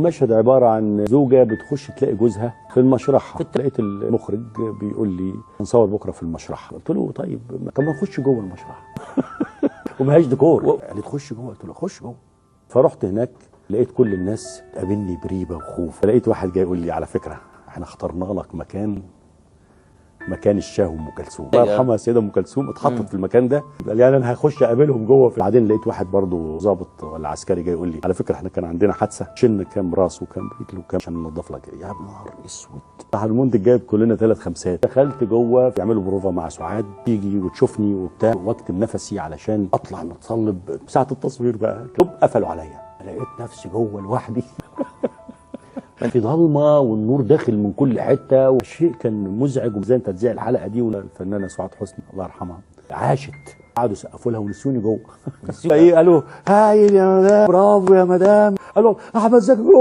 المشهد عباره عن زوجه بتخش تلاقي جوزها في المشرحه، لقيت المخرج بيقول لي هنصور بكره في المشرحه. قلت له طيب ما نخش جوه المشرحه ومهاش ديكور. قال لي تخش جوه، قلت له خش جوه. فرحت هناك لقيت كل الناس تقابلني بريبه وخوف. فلقيت واحد جاي يقول لي على فكره احنا اخترنا لك مكان الشاه ام كلثوم، الله يرحمها السيده ام كلثوم اتحطت في المكان ده. قال يعني انا هخش اقابلهم جوه. بعدين لقيت واحد برضه ضابط ولا عسكري جاي يقول لي على فكره احنا كان عندنا حادثه، شلنا كام راس وكام رجل وكام عشان ننضف لك. يا نهار اسود. راح المنتج جايب كلنا 3 خمسات. دخلت جوه يعملوا بروفا مع سعاد، تيجي وتشوفني وبتاع، واكتم نفسي علشان اطلع متصلب. ساعه التصوير بقى قفلوا عليا، لقيت نفسي جوه لوحدي في ضلمه والنور داخل من كل حته، والشيء كان مزعج. وزي انت تذيع الحلقه دي، والفنانه سعاد حسني الله يرحمها عاشت، قعدوا سقفوا لها ونسوني جوه. قالوا هايل يا مدام، برافو يا مدام. قالوا احمد زكي جوه.